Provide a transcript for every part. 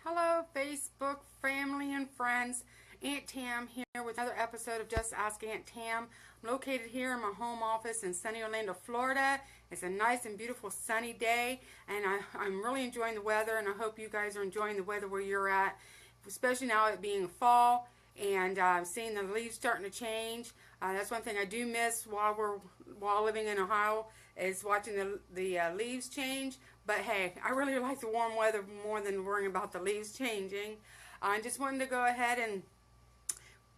Hello, Facebook family and friends. Aunt Tam here with another episode of Just Ask Aunt Tam. I'm located here in my home office in sunny Orlando, Florida. It's a nice and beautiful sunny day, and I'm really enjoying the weather, and I hope you guys are enjoying the weather where you're at, especially now it being fall and seeing the leaves starting to change. That's one thing I do miss while living in Ohio is watching the leaves change. But hey, I really like the warm weather more than worrying about the leaves changing. I just wanted to go ahead and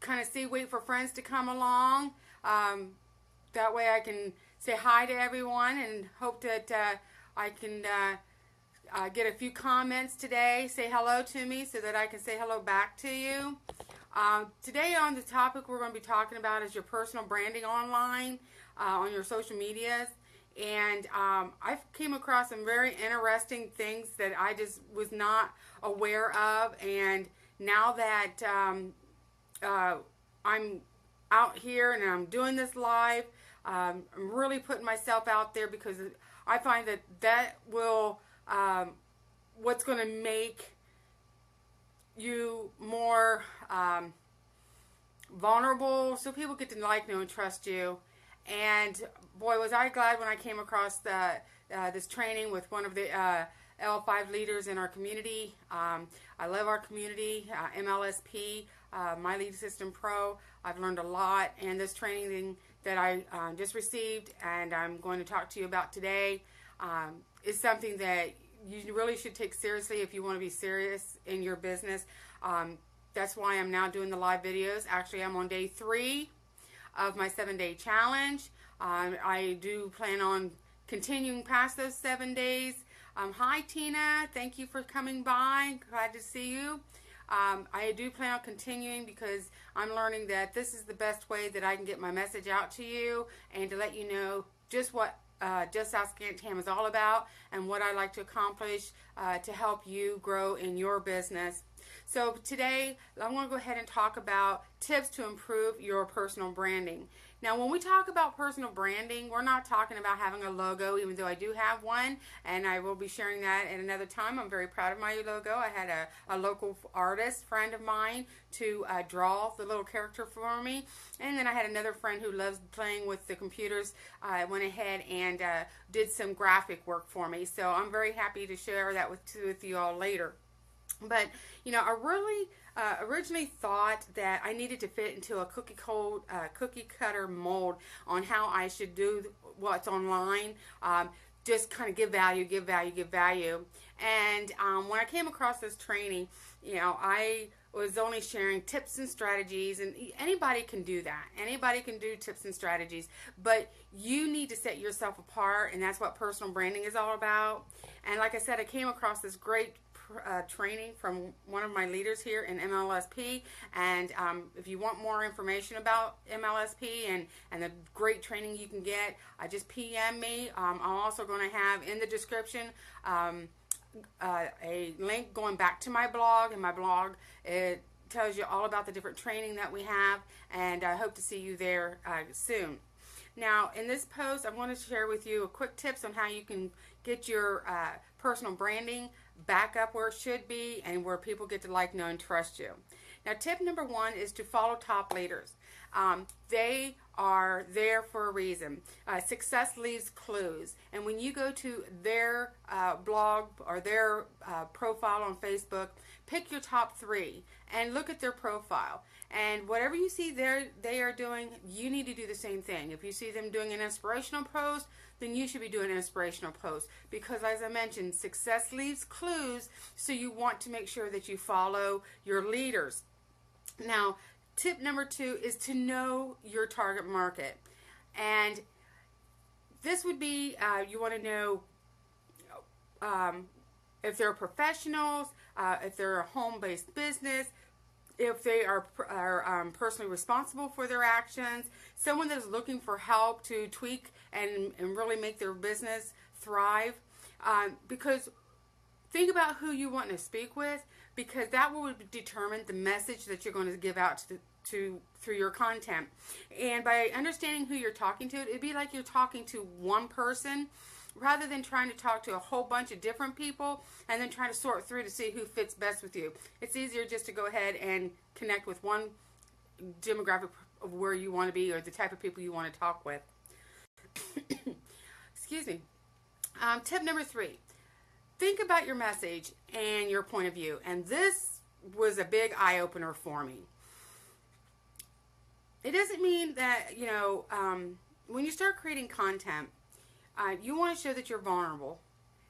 kind of wait for friends to come along. That way I can say hi to everyone and hope that I can get a few comments today. Say hello to me so that I can say hello back to you. Today on the topic we're going to be talking about is your personal branding online on your social medias. And I've came across some very interesting things that I just was not aware of. And now that I'm out here and I'm doing this live, I'm really putting myself out there because I find that will what's going to make you more vulnerable, so people get to like, know, and trust you. And boy, was I glad when I came across this training with one of the L5 leaders in our community. I love our community, MLSP, My Lead System Pro. I've learned a lot, and this training that I just received and I'm going to talk to you about today is something that you really should take seriously if you want to be serious in your business. That's why I'm now doing the live videos. Actually, I'm on day 3 of my 7-day challenge. I do plan on continuing past those 7 days. Hi Tina, thank you for coming by. Glad to see you. I do plan on continuing because I'm learning that this is the best way that I can get my message out to you and to let you know just what Just Ask Aunt Tam is all about and what I like to accomplish to help you grow in your business. So today, I want to go ahead and talk about tips to improve your personal branding. Now, when we talk about personal branding, we're not talking about having a logo, even though I do have one, and I will be sharing that at another time. I'm very proud of my logo. I had a local artist friend of mine to draw the little character for me, and then I had another friend who loves playing with the computers. Went ahead and did some graphic work for me, so I'm very happy to share that with you all later. But, you know, I really originally thought that I needed to fit into a cookie cutter mold on how I should do what's online. Just kind of give value. And when I came across this training, you know, I was only sharing tips and strategies, and anybody can do that. Anybody can do tips and strategies, but you need to set yourself apart, and that's what personal branding is all about. And like I said, I came across this great training from one of my leaders here in MLSP, and if you want more information about MLSP and the great training you can get, just PM me. I'm also going to have in the description a link going back to my blog, and my blog it tells you all about the different training that we have, and I hope to see you there soon. Now, in this post, I want to share with you a quick tips on how you can get your personal branding back up where it should be and where people get to like, know, and trust you. Now, tip number 1 is to follow top leaders. They are there for a reason. Success leaves clues. And when you go to their blog or their profile on Facebook, pick your top 3 and look at their profile. And whatever you see they are doing, you need to do the same thing. If you see them doing an inspirational post, then you should be doing an inspirational post. Because as I mentioned, success leaves clues, so you want to make sure that you follow your leaders. Now, tip number 2 is to know your target market. And this would be, you want to know if they're professionals, if they're a home-based business, if they are personally responsible for their actions, someone that's looking for help to tweak and really make their business thrive. Because think about who you want to speak with, because that will determine the message that you're going to give out through your content. And by understanding who you're talking to, it'd be like you're talking to one person, rather than trying to talk to a whole bunch of different people and then trying to sort through to see who fits best with you. It's easier just to go ahead and connect with one demographic of where you want to be or the type of people you want to talk with. Excuse me. Tip number 3. Think about your message and your point of view. And this was a big eye-opener for me. It doesn't mean that, when you start creating content, you want to show that you're vulnerable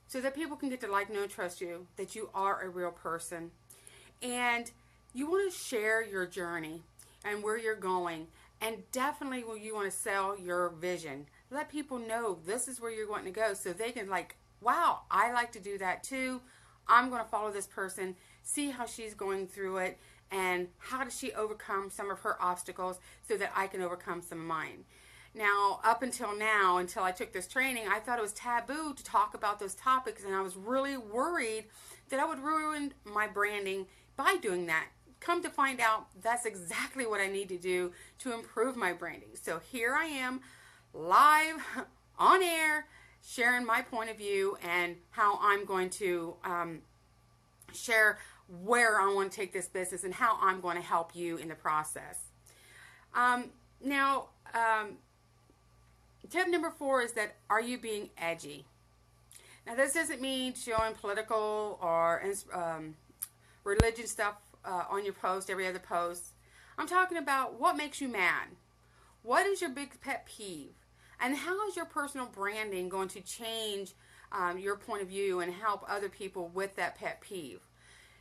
so that people can get to like, know, and trust you, that you are a real person. And you want to share your journey and where you're going. And definitely when you want to sell your vision, let people know this is where you're wanting to go so they can wow, I like to do that too. I'm going to follow this person, see how she's going through it, and how does she overcome some of her obstacles so that I can overcome some of mine. Now, up until now, until I took this training, I thought it was taboo to talk about those topics, and I was really worried that I would ruin my branding by doing that. Come to find out, that's exactly what I need to do to improve my branding. So here I am, live, on air, sharing my point of view and how I'm going to share where I want to take this business and how I'm going to help you in the process. Tip number 4 is that, are you being edgy? Now, this doesn't mean showing political or religion stuff on your post, every other post. I'm talking about what makes you mad. What is your big pet peeve? And how is your personal branding going to change your point of view and help other people with that pet peeve?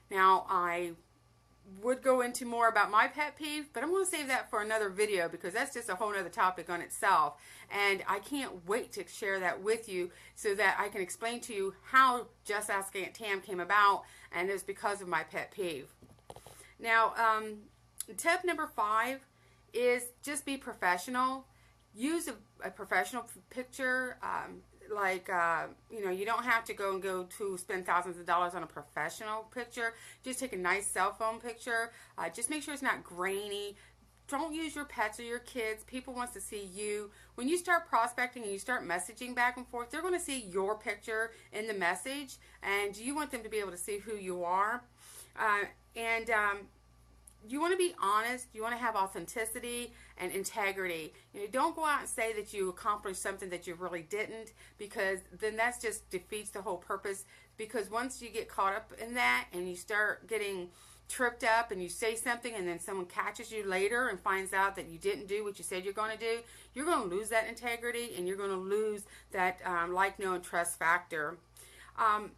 Now, I would go into more about my pet peeve, but I'm going to save that for another video because that's just a whole other topic on itself. And I can't wait to share that with you so that I can explain to you how Just Ask Aunt Tam came about, and it's because of my pet peeve. Now, tip number 5 is just be professional. Use a professional picture. You don't have to go to spend thousands of dollars on a professional picture. Just take a nice cell phone picture. Just make sure it's not grainy. Don't use your pets or your kids. People want to see you. When you start prospecting and you start messaging back and forth, they're going to see your picture in the message, and you want them to be able to see who you are. You want to be honest. You want to have authenticity and integrity. Don't go out and say that you accomplished something that you really didn't, because then that just defeats the whole purpose. Because once you get caught up in that and you start getting tripped up and you say something and then someone catches you later and finds out that you didn't do what you said you're going to do, you're going to lose that integrity and you're going to lose that like, know, and trust factor. And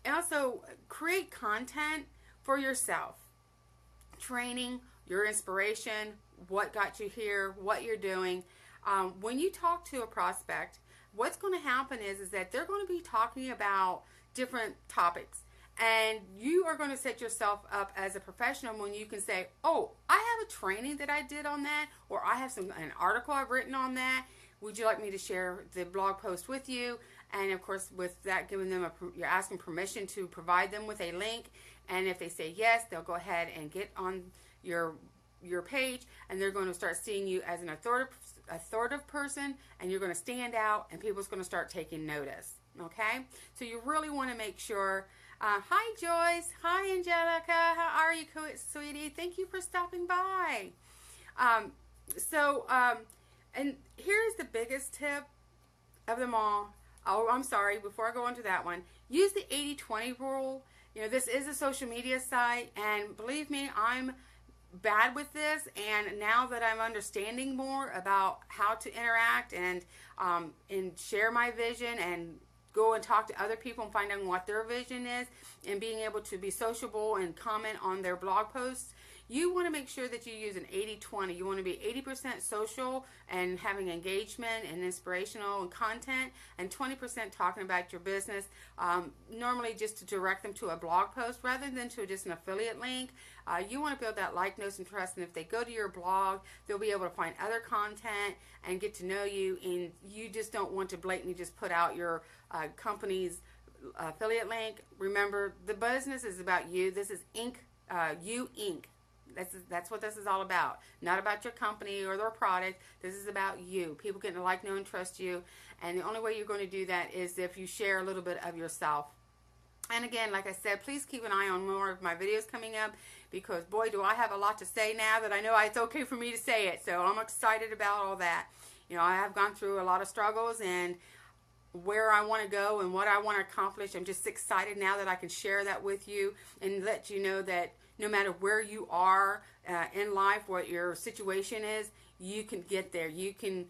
also create content for yourself. Training, your inspiration, what got you here, what you're doing. When you talk to a prospect, what's going to happen is that they're going to be talking about different topics, and you are going to set yourself up as a professional when you can say, oh, I have a training that I did on that, or I have an article I've written on that. Would you like me to share the blog post with you? And of course, with that, giving them you're asking permission to provide them with a link. And if they say yes, they'll go ahead and get on your page, and they're going to start seeing you as an authoritative person, and you're going to stand out, and people's going to start taking notice. Okay? So you really want to make sure. Hi, Joyce. Hi, Angelica. How are you, sweetie? Thank you for stopping by. And here's the biggest tip of them all. Oh, I'm sorry. Before I go on to that one, use the 80-20 rule. This is a social media site, and believe me, I'm bad with this, and now that I'm understanding more about how to interact and share my vision and go and talk to other people and find out what their vision is and being able to be sociable and comment on their blog posts, you want to make sure that you use an 80-20. You want to be 80% social and having engagement and inspirational content, and 20% talking about your business, normally just to direct them to a blog post rather than to just an affiliate link. You want to build that like, know, and trust, and if they go to your blog, they'll be able to find other content and get to know you, and you just don't want to blatantly just put out your company's affiliate link. Remember, the business is about you. This is You Inc. That's what this is all about. Not about your company or their product. This is about you. People getting to like, know, and trust you. And the only way you're going to do that is if you share a little bit of yourself. And again, like I said, please keep an eye on more of my videos coming up, because boy, do I have a lot to say now that I know it's okay for me to say it. So I'm excited about all that. You know, I have gone through a lot of struggles and where I want to go and what I want to accomplish. I'm just excited now that I can share that with you and let you know that no matter where you are in life, what your situation is, you can get there. You can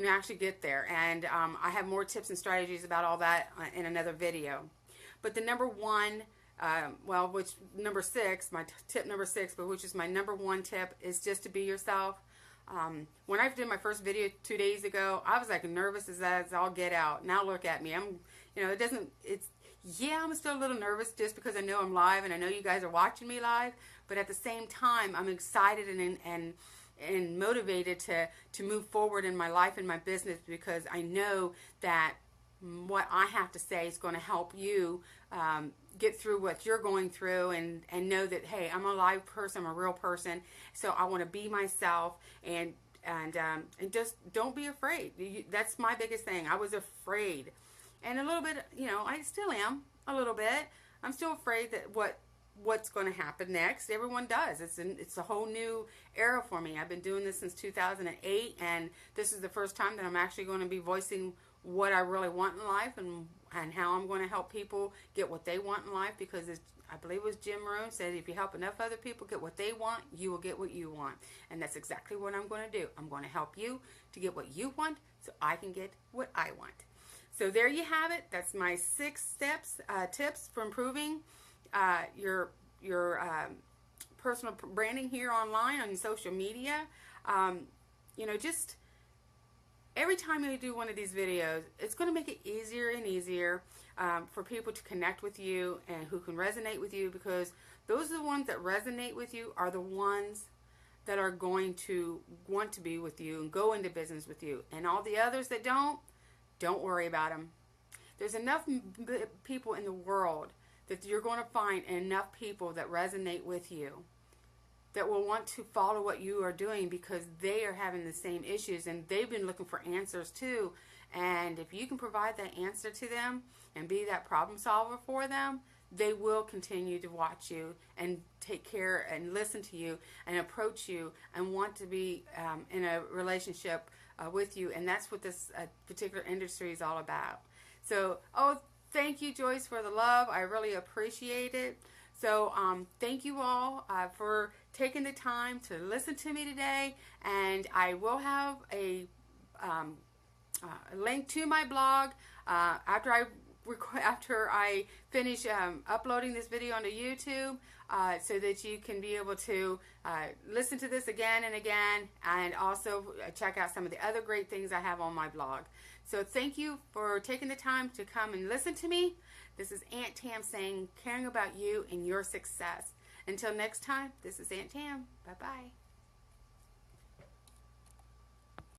actually get there. And I have more tips and strategies about all that in another video. But the number one, number six, my tip number 6, but which is my number 1 tip, is just to be yourself. When I did my first video 2 days ago, I was like nervous as all get out. Now look at me. I'm still a little nervous just because I know I'm live and I know you guys are watching me live. But at the same time, I'm excited and motivated to move forward in my life and my business, because I know that what I have to say is going to help you get through what you're going through, and know that, hey, I'm a live person, I'm a real person, so I want to be myself, and just don't be afraid. That's my biggest thing. I was afraid, and a little bit, I still am a little bit. I'm still afraid that what's going to happen next. Everyone does. It's a whole new era for me. I've been doing this since 2008, and this is the first time that I'm actually going to be voicing what I really want in life, and how I'm going to help people get what they want in life, because I believe it was Jim Rohn said, if you help enough other people get what they want, you will get what you want. And that's exactly what I'm going to do. I'm going to help you to get what you want so I can get what I want. So there you have it. That's my 6 tips for improving your personal branding here online on social media. Just every time you do one of these videos, it's going to make it easier and easier for people to connect with you and who can resonate with you, because those are the ones that resonate with you are the ones that are going to want to be with you and go into business with you. And all the others that don't worry about them. There's enough people in the world that you're going to find enough people that resonate with you, that will want to follow what you are doing, because they are having the same issues and they've been looking for answers too. And if you can provide that answer to them and be that problem solver for them, they will continue to watch you and take care and listen to you and approach you and want to be in a relationship with you. And that's what this particular industry is all about. So, thank you, Joyce, for the love. I really appreciate it. So thank you all for taking the time to listen to me today, and I will have a link to my blog after I finish uploading this video onto YouTube, so that you can be able to listen to this again and again, and also check out some of the other great things I have on my blog. So thank you for taking the time to come and listen to me. This is Aunt Tam saying, caring about you and your success. Until next time, this is Aunt Tam. Bye-bye.